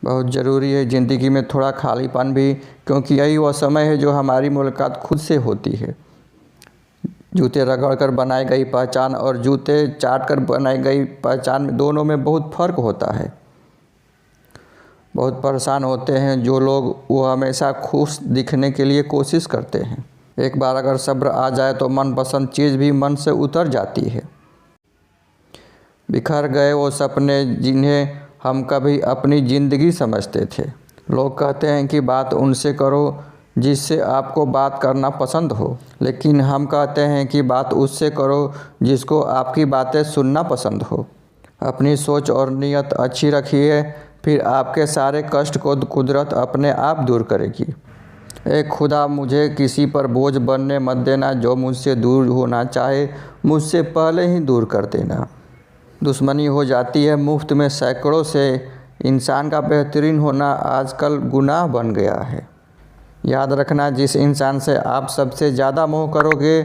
बहुत ज़रूरी है ज़िंदगी में थोड़ा खालीपन भी, क्योंकि यही वह समय है जो हमारी मुलाकात खुद से होती है। जूते रगड़ कर बनाई गई पहचान और जूते चाट कर बनाई गई पहचान में दोनों में बहुत फ़र्क होता है। बहुत परेशान होते हैं जो लोग वो हमेशा खुश दिखने के लिए कोशिश करते हैं। एक बार अगर सब्र आ जाए तो मनपसंद चीज़ भी मन से उतर जाती है। बिखर गए वो सपने जिन्हें हम कभी अपनी ज़िंदगी समझते थे। लोग कहते हैं कि बात उनसे करो जिससे आपको बात करना पसंद हो, लेकिन हम कहते हैं कि बात उससे करो जिसको आपकी बातें सुनना पसंद हो। अपनी सोच और नीयत अच्छी रखिए, फिर आपके सारे कष्ट को कुदरत अपने आप दूर करेगी। ए खुदा, मुझे किसी पर बोझ बनने मत देना। जो मुझसे दूर होना चाहे मुझसे पहले ही दूर कर देना। दुश्मनी हो जाती है मुफ्त में सैकड़ों से। इंसान का बेहतरीन होना आजकल गुनाह बन गया है। याद रखना, जिस इंसान से आप सबसे ज़्यादा मोह करोगे,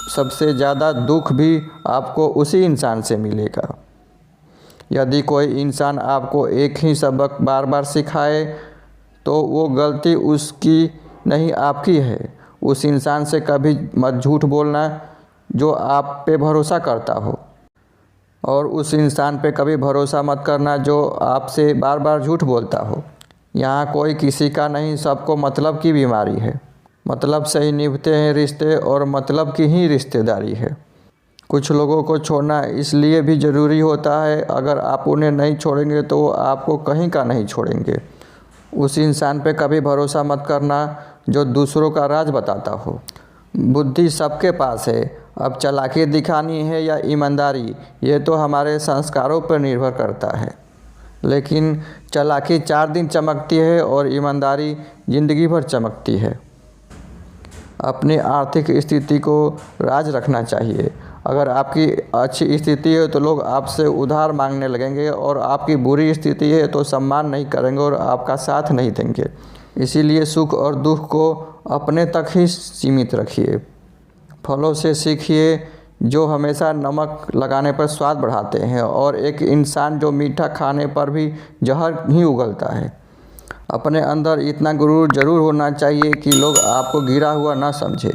सबसे ज़्यादा दुख भी आपको उसी इंसान से मिलेगा। यदि कोई इंसान आपको एक ही सबक बार बार सिखाए तो वो गलती उसकी नहीं आपकी है। उस इंसान से कभी मत झूठ बोलना जो आप पे भरोसा करता हो, और उस इंसान पे कभी भरोसा मत करना जो आपसे बार बार झूठ बोलता हो। यहाँ कोई किसी का नहीं, सबको मतलब की बीमारी है। मतलब से ही निभते हैं रिश्ते और मतलब की ही रिश्तेदारी है। कुछ लोगों को छोड़ना इसलिए भी ज़रूरी होता है, अगर आप उन्हें नहीं छोड़ेंगे तो वो आपको कहीं का नहीं छोड़ेंगे। उस इंसान पे कभी भरोसा मत करना जो दूसरों का राज बताता हो। बुद्धि सबके पास है, अब चालाकी दिखानी है या ईमानदारी, ये तो हमारे संस्कारों पर निर्भर करता है। लेकिन चालाकी 4 दिन चमकती है और ईमानदारी ज़िंदगी भर चमकती है। अपनी आर्थिक स्थिति को राज रखना चाहिए। अगर आपकी अच्छी स्थिति है तो लोग आपसे उधार मांगने लगेंगे, और आपकी बुरी स्थिति है तो सम्मान नहीं करेंगे और आपका साथ नहीं देंगे। इसीलिए सुख और दुख को अपने तक ही सीमित रखिए। फलों से सीखिए जो हमेशा नमक लगाने पर स्वाद बढ़ाते हैं, और एक इंसान जो मीठा खाने पर भी जहर ही उगलता है। अपने अंदर इतना गुरूर जरूर होना चाहिए कि लोग आपको गिरा हुआ ना समझे।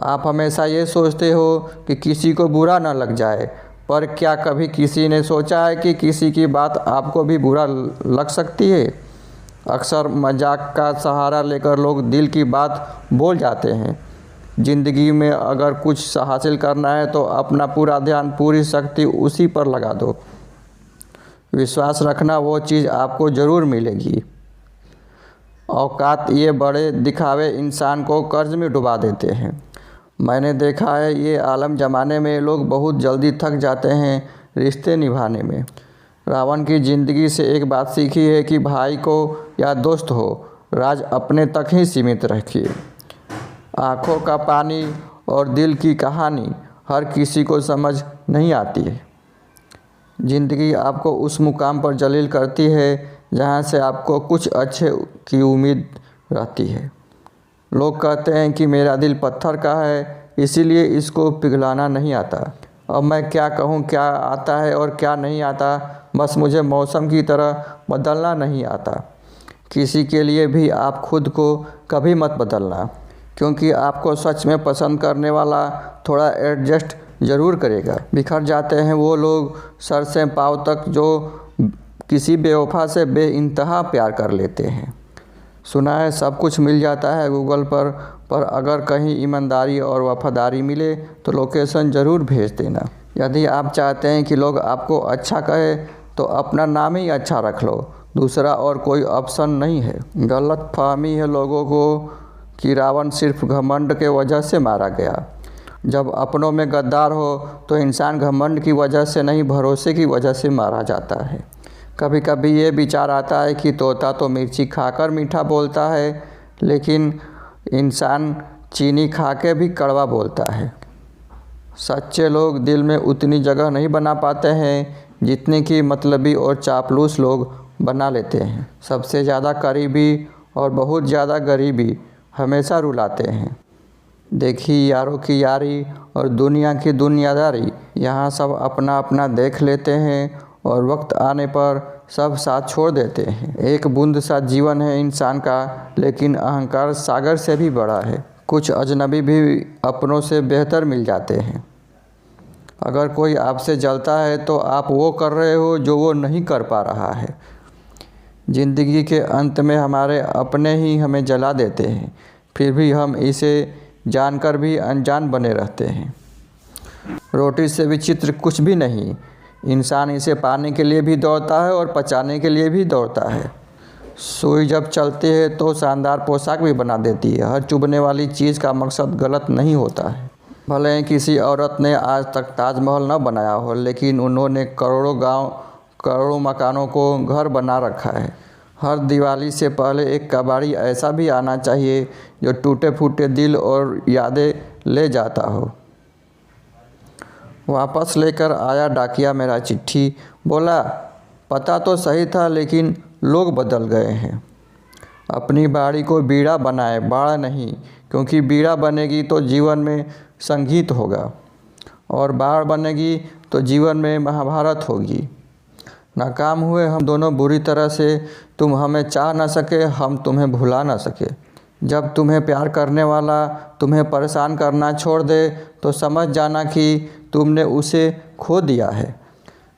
आप हमेशा ये सोचते हो कि किसी को बुरा ना लग जाए, पर क्या कभी किसी ने सोचा है कि किसी की बात आपको भी बुरा लग सकती है? अक्सर मजाक का सहारा लेकर लोग दिल की बात बोल जाते हैं। ज़िंदगी में अगर कुछ हासिल करना है तो अपना पूरा ध्यान, पूरी शक्ति उसी पर लगा दो। विश्वास रखना, वो चीज़ आपको ज़रूर मिलेगी। औकात ये बड़े दिखावे इंसान को कर्ज में डुबा देते हैं। मैंने देखा है ये आलम ज़माने में लोग बहुत जल्दी थक जाते हैं रिश्ते निभाने में। रावण की ज़िंदगी से एक बात सीखी है कि भाई को या दोस्त हो, राज अपने तक ही सीमित रखिए। आँखों का पानी और दिल की कहानी हर किसी को समझ नहीं आती है। ज़िंदगी आपको उस मुकाम पर जलील करती है जहाँ से आपको कुछ अच्छे की उम्मीद रहती है। लोग कहते हैं कि मेरा दिल पत्थर का है, इसीलिए इसको पिघलाना नहीं आता। अब मैं क्या कहूँ, क्या आता है और क्या नहीं आता, बस मुझे मौसम की तरह बदलना नहीं आता। किसी के लिए भी आप खुद को कभी मत बदलना, क्योंकि आपको सच में पसंद करने वाला थोड़ा एडजस्ट ज़रूर करेगा। बिखर जाते हैं वो लोग सर से पाँव तक जो किसी बेवफा से बेइंतहा प्यार कर लेते हैं। सुना है सब कुछ मिल जाता है गूगल पर अगर कहीं ईमानदारी और वफादारी मिले तो लोकेशन ज़रूर भेज देना। यदि आप चाहते हैं कि लोग आपको अच्छा कहे तो अपना नाम ही अच्छा रख लो, दूसरा और कोई ऑप्शन नहीं है। गलत फहमी है लोगों को कि रावण सिर्फ घमंड के वजह से मारा गया। जब अपनों में गद्दार हो तो इंसान घमंड की वजह से नहीं, भरोसे की वजह से मारा जाता है। कभी कभी ये विचार आता है कि तोता तो मिर्ची खाकर मीठा बोलता है, लेकिन इंसान चीनी खा के भी कड़वा बोलता है। सच्चे लोग दिल में उतनी जगह नहीं बना पाते हैं जितनी कि मतलबी और चापलूस लोग बना लेते हैं। सबसे ज़्यादा करीबी और बहुत ज़्यादा गरीबी हमेशा रुलाते हैं। देखी यारों की यारी और दुनिया की दुनियादारी, यहाँ सब अपना अपना देख लेते हैं और वक्त आने पर सब साथ छोड़ देते हैं। एक बूंद सा जीवन है इंसान का, लेकिन अहंकार सागर से भी बड़ा है। कुछ अजनबी भी अपनों से बेहतर मिल जाते हैं। अगर कोई आपसे जलता है तो आप वो कर रहे हो जो वो नहीं कर पा रहा है। ज़िंदगी के अंत में हमारे अपने ही हमें जला देते हैं, फिर भी हम इसे जानकर भी अनजान बने रहते हैं। रोटी से विचित्र कुछ भी नहीं। इंसान इसे पाने के लिए भी दौड़ता है और पचाने के लिए भी दौड़ता है। सुई जब चलती है तो शानदार पोशाक भी बना देती है। हर चुभने वाली चीज़ का मकसद गलत नहीं होता है। भले ही किसी औरत ने आज तक ताजमहल न बनाया हो, लेकिन उन्होंने करोड़ों गांव, करोड़ों मकानों को घर बना रखा है। हर दिवाली से पहले एक कबाड़ी ऐसा भी आना चाहिए जो टूटे फूटे दिल और यादें ले जाता हो। वापस लेकर आया डाकिया मेरा चिट्ठी। बोला, पता तो सही था लेकिन लोग बदल गए हैं। अपनी बाड़ी को बीड़ा बनाए, बाड़ा नहीं, क्योंकि बीड़ा बनेगी तो जीवन में संगीत होगा और बाढ़ बनेगी तो जीवन में महाभारत होगी। नाकाम हुए हम दोनों बुरी तरह से। तुम हमें चाह न सके, हम तुम्हें भुला न सके। जब तुम्हें प्यार करने वाला तुम्हें परेशान करना छोड़ दे तो समझ जाना कि तुमने उसे खो दिया है।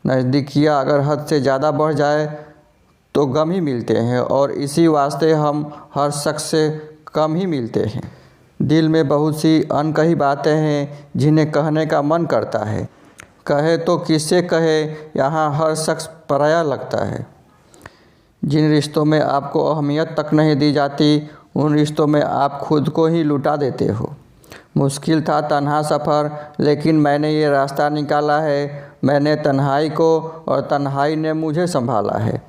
नज़दीकियाँ अगर हद से ज़्यादा बढ़ जाए तो गम ही मिलते हैं, और इसी वास्ते हम हर शख्स से कम ही मिलते हैं। दिल में बहुत सी अनकही बातें हैं जिन्हें कहने का मन करता है। कहे तो किससे कहे, यहाँ हर शख्स पराया लगता है। जिन रिश्तों में आपको अहमियत तक नहीं दी जाती, उन रिश्तों में आप खुद को ही लुटा देते हो। मुश्किल था तन्हा सफ़र, लेकिन मैंने ये रास्ता निकाला है। मैंने तन्हाई को और तन्हाई ने मुझे संभाला है।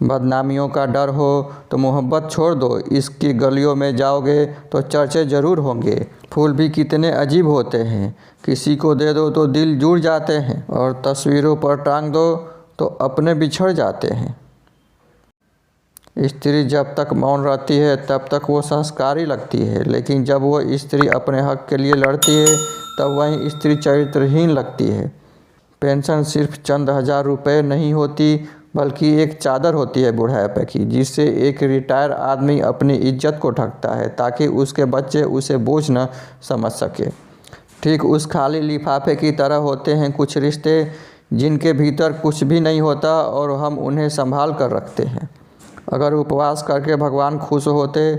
बदनामियों का डर हो तो मोहब्बत छोड़ दो। इसकी गलियों में जाओगे तो चर्चे ज़रूर होंगे। फूल भी कितने अजीब होते हैं, किसी को दे दो तो दिल जुड़ जाते हैं, और तस्वीरों पर टांग दो तो अपने बिछड़ जाते हैं। स्त्री जब तक मौन रहती है तब तक वो संस्कारी लगती है, लेकिन जब वो स्त्री अपने हक के लिए लड़ती है तब वही स्त्री चरित्रहीन लगती है। पेंशन सिर्फ चंद हजार रुपए नहीं होती, बल्कि एक चादर होती है बुढ़ापे की, जिससे एक रिटायर आदमी अपनी इज्जत को ढकता है ताकि उसके बच्चे उसे बोझ न समझ सके। ठीक उस खाली लिफाफे की तरह होते हैं कुछ रिश्ते जिनके भीतर कुछ भी नहीं होता और हम उन्हें संभाल कर रखते हैं। अगर उपवास करके भगवान खुश होते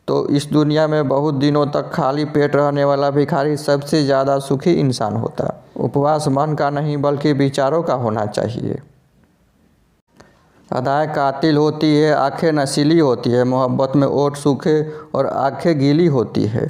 तो इस दुनिया में बहुत दिनों तक खाली पेट रहने वाला भिखारी सबसे ज़्यादा सुखी इंसान होता। उपवास मन का नहीं बल्कि विचारों का होना चाहिए। अदाएं कातिल होती है, आंखें नशीली होती है, मोहब्बत में ओठ सूखे और आंखें गीली होती है।